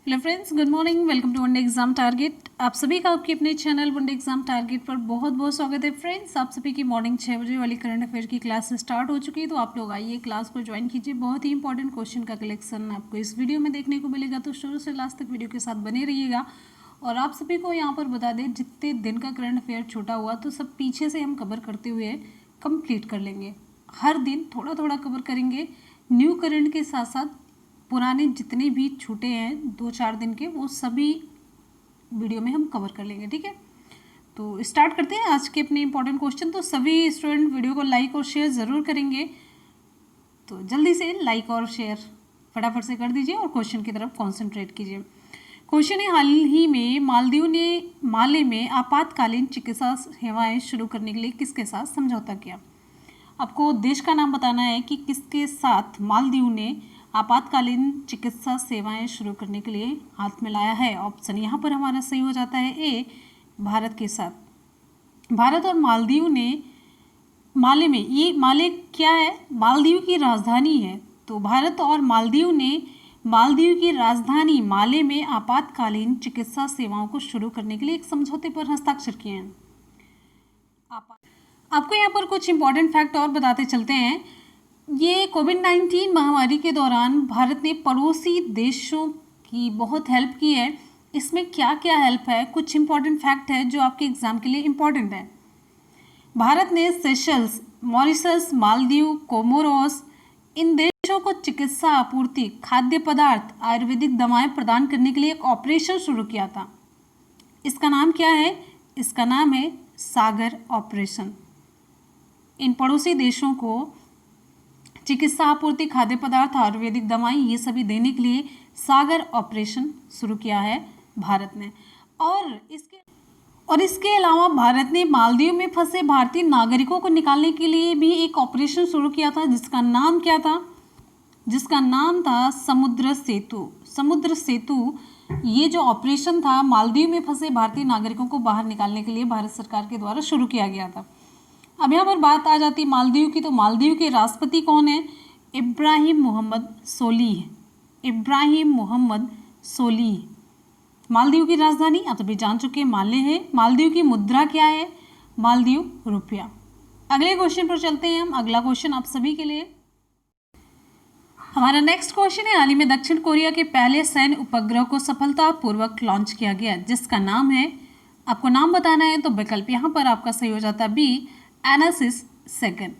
Hello friends, good morning. Welcome to one day exam target. आप सभी का आपके अपने चैनल वनडे एग्जाम टारगेट पर बहुत बहुत स्वागत है। फ्रेंड्स, आप सभी की मॉर्निंग 6 बजे वाली करंट अफेयर की क्लास स्टार्ट हो चुकी है, तो आप लोग आइए क्लास को ज्वाइन कीजिए। बहुत ही इंपॉर्टेंट क्वेश्चन का कलेक्शन आपको इस वीडियो में देखने को मिलेगा, तो शुरू से लास्ट तक वीडियो के साथ बने रहिएगा। और आप सभी को यहाँ पर बता दें, जितने दिन का करंट अफेयर छूटा हुआ तो सब पीछे से हम कवर करते हुए कंप्लीट कर लेंगे। हर दिन थोड़ा थोड़ा कवर करेंगे, न्यू करंट के साथ साथ पुराने जितने भी छूटे हैं 2-4 दिन के, वो सभी वीडियो में हम कवर कर लेंगे। ठीक है, तो स्टार्ट करते हैं आज के अपने इंपॉर्टेंट क्वेश्चन। तो सभी स्टूडेंट वीडियो को लाइक और शेयर ज़रूर करेंगे, तो जल्दी से लाइक और शेयर फटाफट से कर दीजिए और क्वेश्चन की तरफ कॉन्सेंट्रेट कीजिए। क्वेश्चन है, हाल ही में मालदीव ने माले में आपातकालीन चिकित्सा सेवाएं शुरू करने के लिए किसके साथ समझौता किया। आपको देश का नाम बताना है कि किसके साथ मालदीव ने आपातकालीन चिकित्सा सेवाएं शुरू करने के लिए हाथ मिलाया है। ऑप्शन यहाँ पर हमारा सही हो जाता है ए, भारत के साथ। भारत और मालदीव ने माले में, ये माले क्या है, मालदीव की राजधानी है। तो भारत और मालदीव ने मालदीव की राजधानी माले में आपातकालीन चिकित्सा सेवाओं को शुरू करने के लिए एक समझौते पर हस्ताक्षर किए हैं। आपको यहाँ पर कुछ इंपॉर्टेंट फैक्ट और बताते चलते हैं। ये कोविड-19 महामारी के दौरान भारत ने पड़ोसी देशों की बहुत हेल्प की है। इसमें क्या क्या हेल्प है, कुछ इंपॉर्टेंट फैक्ट है जो आपके एग्जाम के लिए इंपॉर्टेंट है। भारत ने सेशल्स, मॉरिशस, मालदीव, कोमोरोस, इन देशों को चिकित्सा आपूर्ति, खाद्य पदार्थ, आयुर्वेदिक दवाएं प्रदान करने के लिए एक ऑपरेशन शुरू किया था। इसका नाम क्या है? इसका नाम है सागर ऑपरेशन। इन पड़ोसी देशों को चिकित्सा आपूर्ति, खाद्य पदार्थ, आयुर्वेदिक दवाएं, ये सभी देने के लिए सागर ऑपरेशन शुरू किया है भारत ने। और इसके अलावा भारत ने मालदीव में फंसे भारतीय नागरिकों को निकालने के लिए भी एक ऑपरेशन शुरू किया था, जिसका नाम क्या था? जिसका नाम था समुद्र सेतु। समुद्र सेतु, ये जो ऑपरेशन था मालदीव में फंसे भारतीय नागरिकों को बाहर निकालने के लिए भारत सरकार के द्वारा शुरू किया गया था। अब यहाँ पर बात आ जाती मालदीव की, तो मालदीव के राष्ट्रपति कौन है? इब्राहिम मोहम्मद सोलीह। इब्राहिम मोहम्मद सोलीह। मालदीव की राजधानी आप सभी जान चुके हैं, माले है। मालदीव की मुद्रा क्या है? मालदीव रुपया। अगले क्वेश्चन पर चलते हैं हम। अगला क्वेश्चन आप सभी के लिए, हमारा नेक्स्ट क्वेश्चन है, हाल ही में दक्षिण कोरिया के पहले सैन्य उपग्रह को सफलतापूर्वक लॉन्च किया गया, जिसका नाम है, आपको नाम बताना है तो विकल्प यहाँ पर आपका सही हो जाता है बी, एनासिस सेकंड।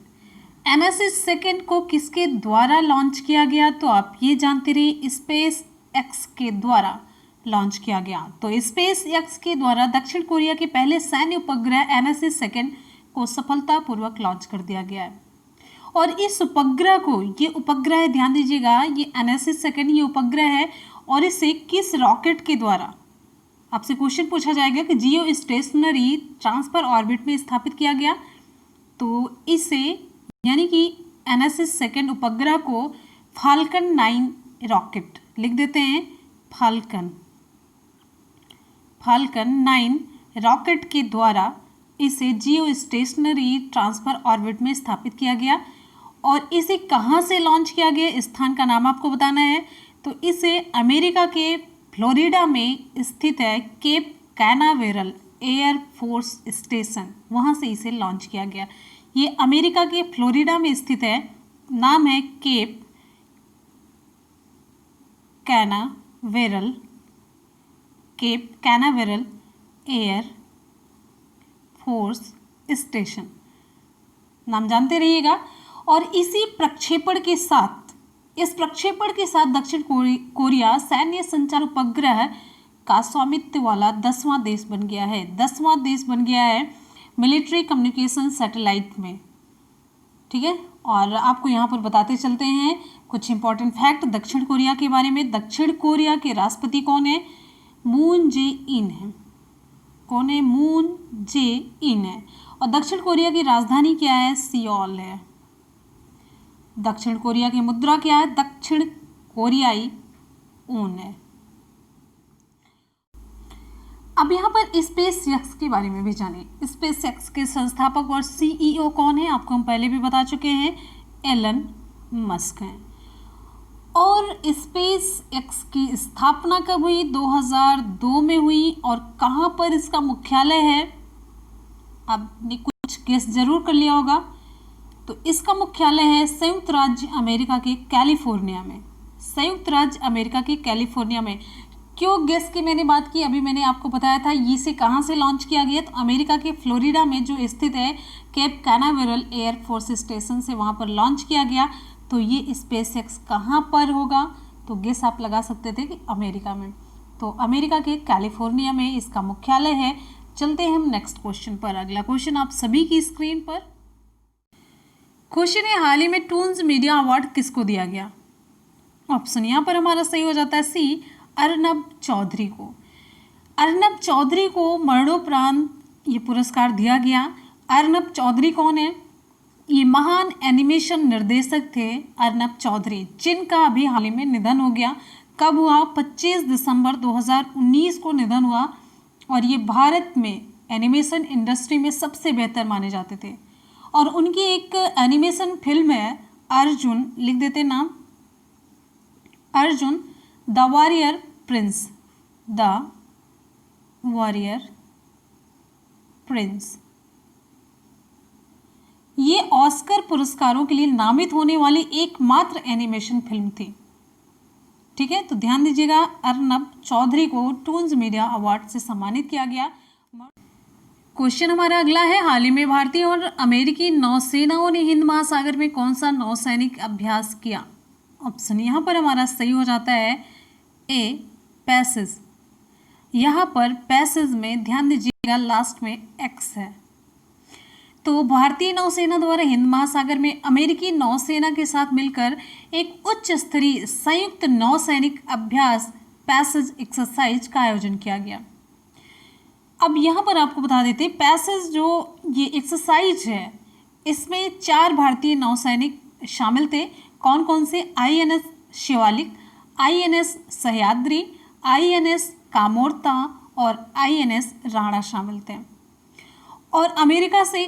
एनासिस सेकंड को किसके द्वारा लॉन्च किया गया? तो आप ये जानते रहिए, स्पेस एक्स के द्वारा लॉन्च किया गया। तो स्पेस एक्स के द्वारा दक्षिण कोरिया के पहले सैन्य उपग्रह एनासिस सेकंड को सफलतापूर्वक लॉन्च कर दिया गया है। और इस उपग्रह को, ये उपग्रह ध्यान दीजिएगा, ये एनासिस सेकंड ये उपग्रह है, और इसे किस रॉकेट के द्वारा, आपसे क्वेश्चन पूछा जाएगा कि जियो स्टेशनरी ट्रांसफर ऑर्बिट में स्थापित किया गया। तो इसे, यानी कि एनासिस सेकंड उपग्रह को फाल्कन 9 रॉकेट, लिख देते हैं फाल्कन 9 रॉकेट के द्वारा इसे जियो स्टेशनरी ट्रांसफर ऑर्बिट में स्थापित किया गया। और इसे कहाँ से लॉन्च किया गया, स्थान का नाम आपको बताना है। तो इसे अमेरिका के फ्लोरिडा में स्थित है Cape Canaveral Air Force Station, वहाँ से इसे लॉन्च किया गया। ये अमेरिका के फ्लोरिडा में स्थित है, नाम है Cape Canaveral Air Force Station, नाम जानते रहिएगा। और इसी प्रक्षेपण के साथ, इस प्रक्षेपण के साथ दक्षिण कोरिया सैन्य संचार उपग्रह का स्वामित्व वाला 10वां देश बन गया है। 10वां देश बन गया है मिलिट्री कम्युनिकेशन सैटेलाइट में। ठीक है, और आपको यहाँ पर बताते चलते हैं कुछ इंपॉर्टेंट फैक्ट दक्षिण कोरिया के बारे में। दक्षिण कोरिया के राष्ट्रपति कौन है? मून जे इन है। कौन है? मून जे इन है। और दक्षिण कोरिया की राजधानी क्या है? सियोल है। दक्षिण कोरिया की मुद्रा क्या है? दक्षिण कोरियाई ऊन है। अब यहाँ पर स्पेस एक्स के बारे में भी जानिए। स्पेस एक्स के संस्थापक और सीईओ कौन है? आपको हम पहले भी बता चुके हैं, एलन मस्क हैं। और स्पेस एक्स की स्थापना कब हुई? 2002 में हुई। और कहाँ पर इसका मुख्यालय है? आपने कुछ गेस जरूर कर लिया होगा। तो इसका मुख्यालय है संयुक्त राज्य अमेरिका के कैलिफोर्निया में। संयुक्त राज्य अमेरिका के कैलिफोर्निया में। क्यों गेस की मैंने बात की? अभी मैंने आपको बताया था इसे कहाँ से लॉन्च किया गया। तो अमेरिका के फ्लोरिडा में जो स्थित है Cape Canaveral Air Force Station से वहाँ पर लॉन्च किया गया। तो ये स्पेस एक्स कहाँ पर होगा? तो गेस आप लगा सकते थे कि अमेरिका में। तो अमेरिका के कैलिफोर्निया में इसका मुख्यालय है। चलते हैं हम नेक्स्ट क्वेश्चन पर। अगला क्वेश्चन आप सभी की स्क्रीन पर। क्वेश्चन है, हाल ही में टून्स मीडिया अवार्ड किसको दिया गया? ऑप्शन यहाँ पर हमारा सही हो जाता है सी, अर्नब चौधरी को। अर्नब चौधरी को मरणोपरांत ये पुरस्कार दिया गया। अर्नब चौधरी कौन है? ये महान एनिमेशन निर्देशक थे अर्नब चौधरी, जिनका अभी हाल ही में निधन हो गया। कब हुआ? 25 दिसंबर 2019 को निधन हुआ। और ये भारत में एनिमेशन इंडस्ट्री में सबसे बेहतर माने जाते थे। और उनकी एक एनिमेशन फिल्म है अर्जुन, लिख देते नाम, Arjun the warrior Prince, the warrior Prince. ये ऑस्कर पुरस्कारों के लिए नामित होने वाली एकमात्र एनिमेशन फिल्म थी। ठीक है, तो ध्यान दीजिएगा, अर्नब चौधरी को टून्स मीडिया अवार्ड से सम्मानित किया गया। क्वेश्चन हमारा अगला है, हाल ही में भारतीय और अमेरिकी नौसेनाओं ने हिंद महासागर में कौन सा नौसैनिक अभ्यास किया? ऑप्शन यहाँ पर हमारा सही हो जाता है ए, पैसेज। यहाँ पर पैसेज में ध्यान दीजिएगा लास्ट में एक्स है। तो भारतीय नौसेना द्वारा हिंद महासागर में अमेरिकी नौसेना के साथ मिलकर एक उच्च स्तरीय संयुक्त नौसैनिक अभ्यास पैसेज एक्सरसाइज का आयोजन किया गया। अब यहाँ पर आपको बता देते हैं, पैसेज जो ये एक्सरसाइज है इसमें 4 भारतीय नौसैनिक शामिल थे। कौन कौन से? INS Shivalik, INS Sahyadri, INS Kamorta और INS राणा शामिल थे। और अमेरिका से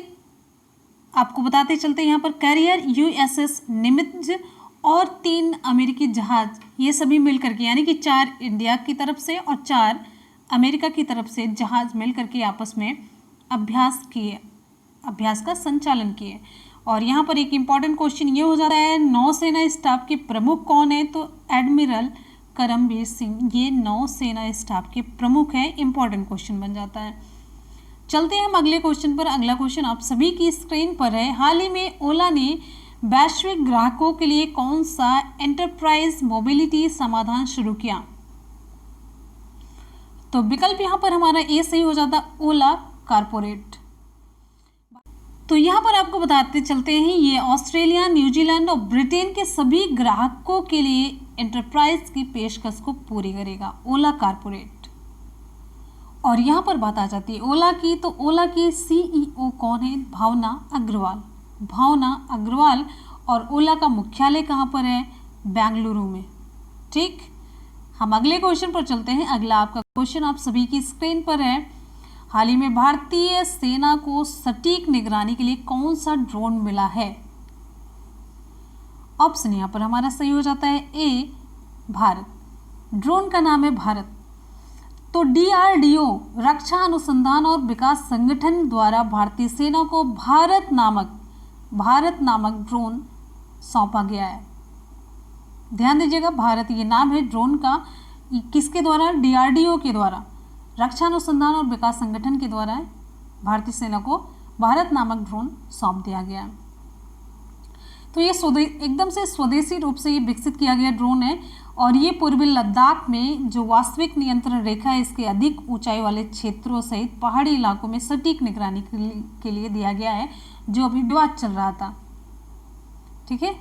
आपको बताते चलते यहाँ पर कैरियर USS निमित्ज और 3 अमेरिकी जहाज, ये सभी मिलकर के, यानी कि 4 इंडिया की तरफ से और 4 अमेरिका की तरफ से जहाज मिलकर के आपस में अभ्यास किए, अभ्यास का संचालन किए। और यहाँ पर एक इम्पॉर्टेंट क्वेश्चन ये हो जाता है, नौसेना स्टाफ के प्रमुख कौन है? तो एडमिरल करमबीर सिंह ये नौसेना स्टाफ के प्रमुख हैं। इम्पॉर्टेंट क्वेश्चन बन जाता है। चलते हैं हम अगले क्वेश्चन पर। अगला क्वेश्चन आप सभी की स्क्रीन पर है, हाल ही में ओला ने वैश्विक ग्राहकों के लिए कौन सा एंटरप्राइज मोबिलिटी समाधान शुरू किया? तो विकल्प यहाँ पर हमारा ए सही हो जाता, ओला कारपोरेट। तो यहाँ पर आपको बताते चलते हैं, ये ऑस्ट्रेलिया, न्यूजीलैंड और ब्रिटेन के सभी ग्राहकों के लिए एंटरप्राइज की पेशकश को पूरी करेगा ओला कारपोरेट। और यहाँ पर बात आ जाती है ओला की, तो ओला की CEO कौन है? भावना अग्रवाल। भावना अग्रवाल। और ओला का मुख्यालय कहाँ पर है? बेंगलुरु में। ठीक, हम अगले क्वेश्चन पर चलते हैं। अगला आपका क्वेश्चन आप सभी की स्क्रीन पर है, हाल ही में भारतीय सेना को सटीक निगरानी के लिए कौन सा ड्रोन मिला है? ऑप्शन यहाँ पर हमारा सही हो जाता है ए, भारत। ड्रोन का नाम है भारत। तो DRDO रक्षा अनुसंधान और विकास संगठन द्वारा भारतीय सेना को भारत नामक ड्रोन सौंपा गया है। ध्यान दीजिएगा, भारत ये नाम है ड्रोन का। किसके द्वारा? DRDO के द्वारा, रक्षा अनुसंधान और विकास संगठन के द्वारा भारतीय सेना को भारत नामक ड्रोन सौंप दिया गया है। तो ये एकदम से स्वदेशी रूप से ये विकसित किया गया ड्रोन है। और ये पूर्वी लद्दाख में जो वास्तविक नियंत्रण रेखा है इसके अधिक ऊंचाई वाले क्षेत्रों सहित पहाड़ी इलाकों में सटीक निगरानी के लिए दिया गया है, जो अभी विवाद चल रहा था। ठीक है,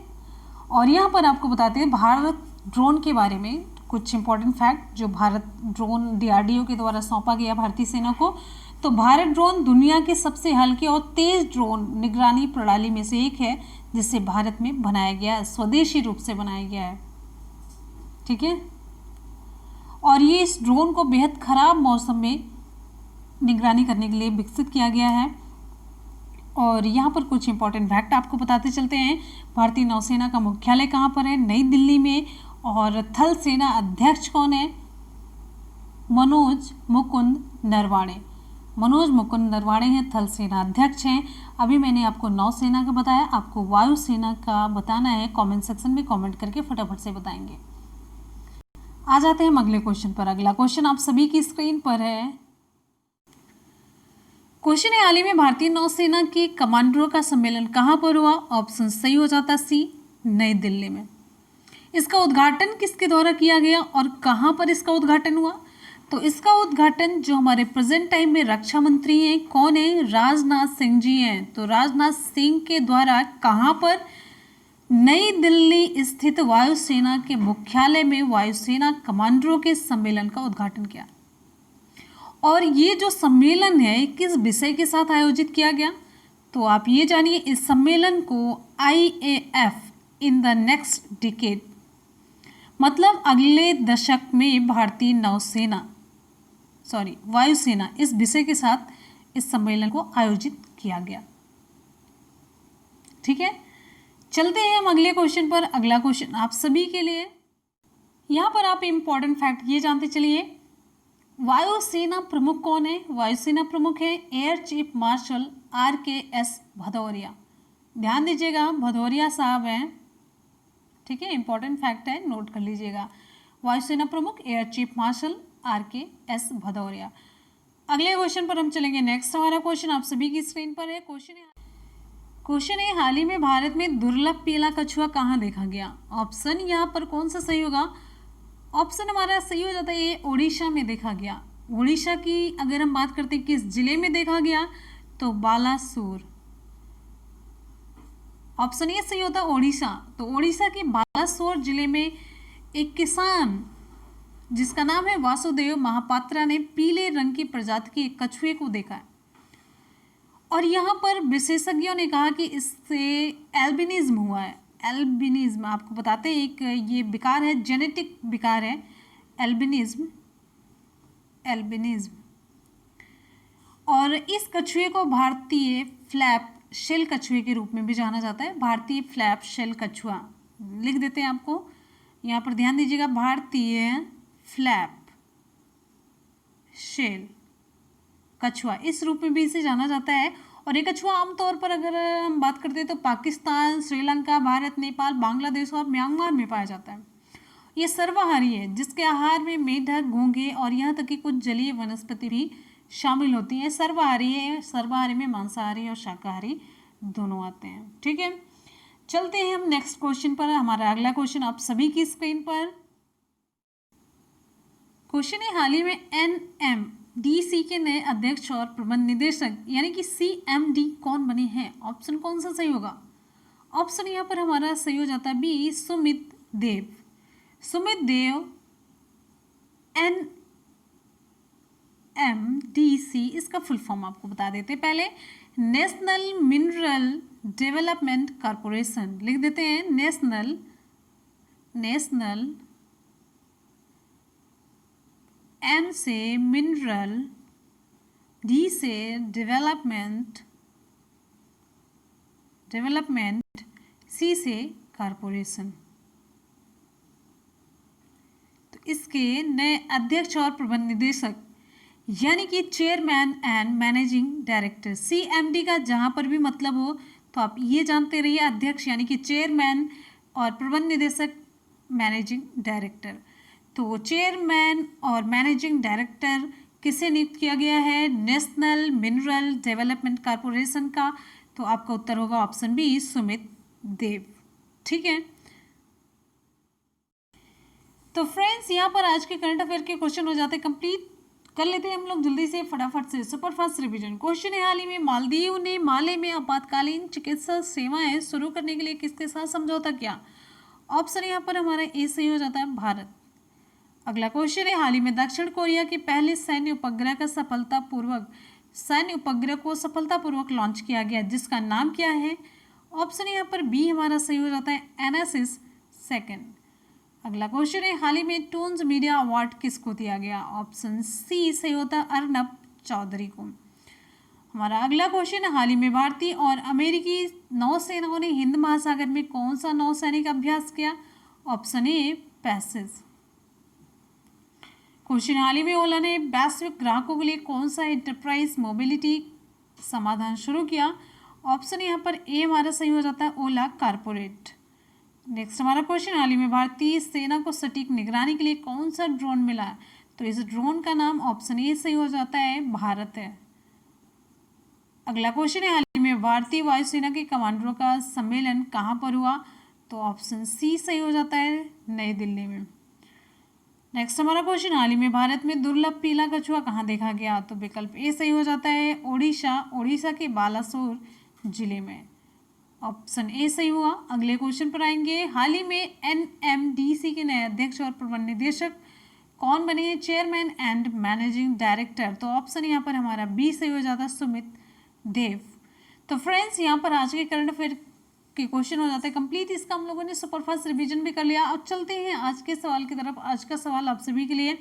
और यहाँ पर आपको बताते हैं भारत ड्रोन के बारे में कुछ इंपॉर्टेंट फैक्ट, जो भारत ड्रोन DRDO के द्वारा सौंपा गया भारतीय सेना को। तो भारत ड्रोन दुनिया के सबसे हल्के और तेज ड्रोन निगरानी प्रणाली में से एक है, जिसे भारत में बनाया गया है, स्वदेशी रूप से बनाया गया है। ठीक है, और ये इस ड्रोन को बेहद खराब मौसम में निगरानी करने के लिए विकसित किया गया है। और यहाँ पर कुछ इंपॉर्टेंट फैक्ट आपको बताते चलते हैं। भारतीय नौसेना का मुख्यालय कहाँ पर है? नई दिल्ली में। और थल सेना अध्यक्ष कौन है? मनोज मुकुंद नरवाणे। मनोज मुकुंद नरवाणे हैं, थल सेना अध्यक्ष हैं। अभी मैंने आपको नौसेना का बताया, आपको वायुसेना का बताना है। कमेंट सेक्शन में कमेंट करके फटाफट से बताएंगे। आ जाते हैं अगले क्वेश्चन पर। अगला क्वेश्चन आप सभी की स्क्रीन पर है। क्वेश्चन है, हाल ही में भारतीय नौसेना के कमांडरों का सम्मेलन कहाँ पर हुआ? ऑप्शन सही हो जाता सी, नई दिल्ली में। इसका उद्घाटन किसके द्वारा किया गया और कहाँ पर इसका उद्घाटन हुआ? तो इसका उद्घाटन जो हमारे प्रेजेंट टाइम में रक्षा मंत्री हैं, कौन है? राजनाथ सिंह जी हैं। तो राजनाथ सिंह के द्वारा कहाँ पर? नई दिल्ली स्थित वायुसेना के मुख्यालय में वायुसेना कमांडरों के सम्मेलन का उद्घाटन किया। और ये जो सम्मेलन है किस विषय के साथ आयोजित किया गया? तो आप ये जानिए, इस सम्मेलन को IAF in the next decade, मतलब अगले दशक में भारतीय वायुसेना, इस विषय के साथ इस सम्मेलन को आयोजित किया गया। ठीक है, चलते हैं हम अगले क्वेश्चन पर। अगला क्वेश्चन आप सभी के लिए, यहाँ पर आप इम्पोर्टेंट फैक्ट ये जानते चलिए, वायुसेना प्रमुख कौन है? वायुसेना प्रमुख है air chief marshal RKS Bhadauria. ध्यान दीजिएगा, भदौरिया साहब हैं। ठीक है, इंपॉर्टेंट फैक्ट है, नोट कर लीजिएगा। वायुसेना प्रमुख air chief marshal RKS Bhadauria. अगले क्वेश्चन पर हम चलेंगे। नेक्स्ट हमारा क्वेश्चन आप सभी की स्क्रीन पर है। क्वेश्चन है, हाल ही में भारत में दुर्लभ पीला कछुआ कहाँ देखा गया? ऑप्शन यहाँ पर कौन सा सही होगा? ऑप्शन हमारा सही हो जाता है ये, उड़ीसा में देखा गया। उड़ीसा की अगर हम बात करते हैं किस जिले में देखा गया, तो बालासोर। ऑप्शन ये सही होता है उड़ीसा। तो उड़ीसा के बालासोर जिले में एक किसान जिसका नाम है वासुदेव महापात्रा ने पीले रंग की प्रजाति के एक कछुए को देखा है। और यहाँ पर विशेषज्ञों ने कहा कि इससे एल्बिनिज्म हुआ है। एल्बिनिज्म आपको बताते हैं, एक ये विकार है, जेनेटिक विकार है, एल्बिनिज्म। और इस कछुए को भारतीय फ्लैप शेल कछुए के रूप में भी जाना जाता है। भारतीय फ्लैप शेल कछुआ लिख देते हैं आपको, यहाँ पर ध्यान दीजिएगा, भारतीय फ्लैप शेल कछुआ इस रूप में भी इसे जाना जाता है। और ये कछुआ आमतौर पर अगर हम बात करते हैं तो पाकिस्तान, श्रीलंका, भारत, नेपाल, बांग्लादेश और म्यांमार में पाया जाता है। ये सर्वाहारी है, जिसके आहार में मेढक, घोंघे और यहाँ तक कि कुछ जलीय वनस्पति भी शामिल होती हैं। सर्वाहारी है, सर्वाहारी में मांसाहारी और शाकाहारी दोनों आते हैं। ठीक है, चलते हैं हम नेक्स्ट क्वेश्चन पर। हमारा अगला क्वेश्चन आप सभी की स्क्रीन पर। क्वेश्चन है, हाल ही में NMDC के नए अध्यक्ष और प्रबंध निदेशक यानी कि CMD कौन बने हैं? ऑप्शन कौन सा सही होगा? ऑप्शन यहाँ पर हमारा सही हो जाता है बी, सुमित देव। सुमित देव NMDC, इसका फुल फॉर्म आपको बता देते पहले, नेशनल मिनरल डेवलपमेंट कॉरपोरेशन लिख देते हैं। नेशनल M से मिनरल, D से डेवलपमेंट, C से कॉरपोरेशन। तो इसके नए अध्यक्ष और प्रबंध निदेशक यानी कि chairman and managing director, CMD का जहाँ पर भी मतलब हो तो आप ये जानते रहिए, अध्यक्ष यानी कि चेयरमैन और प्रबंध निदेशक मैनेजिंग डायरेक्टर। तो चेयरमैन और मैनेजिंग डायरेक्टर किसे नियुक्त किया गया है? नेशनल मिनरल डेवलपमेंट कॉरपोरेशन का। तो आपका उत्तर होगा ऑप्शन बी, सुमित देव। ठीक है, तो फ्रेंड्स यहाँ पर आज के करंट अफेयर के क्वेश्चन हो जाते हैं कंप्लीट। कर लेते हैं हम लोग जल्दी से फटाफट से सुपर फास्ट रिवीजन। क्वेश्चन है, हाल ही में मालदीव ने माले में आपातकालीन चिकित्सा सेवाएं शुरू करने के लिए किसके साथ समझौता किया? ऑप्शन यहाँ पर हमारा ए सही हो जाता है, भारत। अगला क्वेश्चन है, हाल ही में दक्षिण कोरिया के पहले सैन्य उपग्रह को सफलतापूर्वक लॉन्च किया गया, जिसका नाम क्या है? ऑप्शन यहाँ पर बी हमारा सही हो जाता है, एनासिस 2। अगला क्वेश्चन है, हाल ही में टून्स मीडिया अवार्ड किसको दिया गया? ऑप्शन सी सही होता है, अर्नब चौधरी को। हमारा अगला क्वेश्चन है, हाल ही में भारतीय और अमेरिकी नौसेनाओं ने हिंद महासागर में कौन सा नौसैनिक अभ्यास किया? Option A, passage. क्वेश्चन, हाल ही में ओला ने वैश्विक ग्राहकों के लिए कौन सा एंटरप्राइज मोबिलिटी समाधान शुरू किया? ऑप्शन यहाँ पर ए हमारा सही हो जाता है, ओला कारपोरेट। नेक्स्ट हमारा क्वेश्चन, हाल ही में भारतीय सेना को सटीक निगरानी के लिए कौन सा ड्रोन मिला? तो इस ड्रोन का नाम ऑप्शन ए सही हो जाता है, भारत है। अगला क्वेश्चन है, हाल ही में भारतीय वायुसेना के कमांडरों का सम्मेलन कहाँ पर हुआ? तो ऑप्शन सी सही हो जाता है, नई दिल्ली में। नेक्स्ट हमारा क्वेश्चन, हाल ही में भारत में दुर्लभ पीला कछुआ कहाँ देखा गया? तो विकल्प ए सही हो जाता है, ओडिशा के बालासोर जिले में। ऑप्शन ए सही हुआ। अगले क्वेश्चन पर आएंगे, हाल ही में एनएमडीसी के नए अध्यक्ष और प्रबंध निदेशक कौन बने हैं? Chairman and managing director. तो ऑप्शन यहाँ पर हमारा बी सही हो जाता है, सुमित देव। तो फ्रेंड्स, यहाँ पर आज के करंट अफेयर के क्वेश्चन हो जाते हैं कंप्लीट। इसका हम लोगों ने सुपरफास्ट रिवीजन भी कर लिया। अब चलते हैं आज के सवाल की तरफ। आज का सवाल आप सभी के लिए,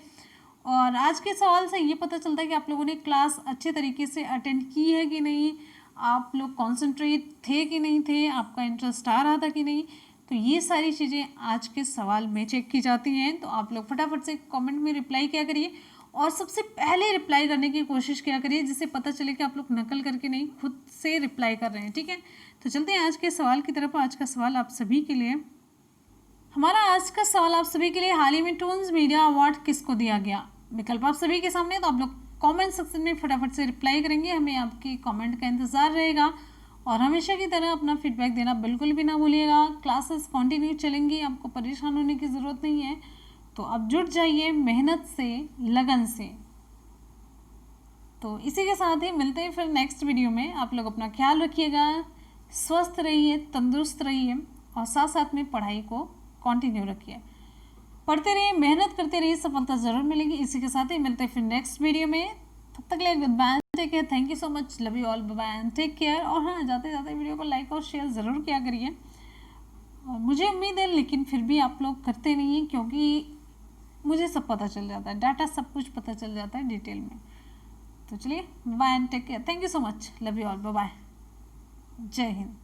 और आज के सवाल से ये पता चलता है कि आप लोगों ने क्लास अच्छे तरीके से अटेंड की है कि नहीं, आप लोग कॉन्सेंट्रेट थे कि नहीं थे, आपका इंटरेस्ट आ रहा था कि नहीं। तो ये सारी चीज़ें आज के सवाल में चेक की जाती हैं। तो आप लोग फटाफट से कमेंट में रिप्लाई किया करिए, और सबसे पहले रिप्लाई करने की कोशिश किया करिए, जिससे पता चले कि आप लोग नकल करके नहीं, खुद से रिप्लाई कर रहे हैं। ठीक है, तो चलते हैं आज के सवाल की तरफ। आज का सवाल आप सभी के लिए, हमारा आज का सवाल आप सभी के लिए, हाल ही में टून्स मीडिया अवार्ड किसको दिया गया? विकल्प आप सभी के सामने, तो आप लोग कमेंट सेक्शन में फटाफट से रिप्लाई करेंगे। हमें आपके कमेंट का इंतज़ार रहेगा, और हमेशा की तरह अपना फीडबैक देना बिल्कुल भी ना भूलिएगा। क्लासेस कंटिन्यू चलेंगी, आपको परेशान होने की ज़रूरत नहीं है। तो अब जुट जाइए मेहनत से, लगन से। तो इसी के साथ ही मिलते हैं फिर नेक्स्ट वीडियो में। आप लोग अपना ख्याल रखिएगा, स्वस्थ रहिए, तंदुरुस्त रहिए, और साथ साथ में पढ़ाई को कंटिन्यू रखिए। पढ़ते रहिए, मेहनत करते रहिए, सफलता ज़रूर मिलेगी। इसी के साथ ही मिलते हैं फिर नेक्स्ट वीडियो में। तब तक ले goodbye, take care, thank you so much, love you all, bye and take care. और हाँ, जाते जाते वीडियो को लाइक और शेयर ज़रूर किया करिए। और मुझे उम्मीद है, लेकिन फिर भी आप लोग करते नहीं हैं, क्योंकि मुझे सब पता चल जाता है, डाटा सब कुछ पता चल जाता है डिटेल में। तो चलिए, bye and take care, thank you so much, love you all, bye, जय हिंद।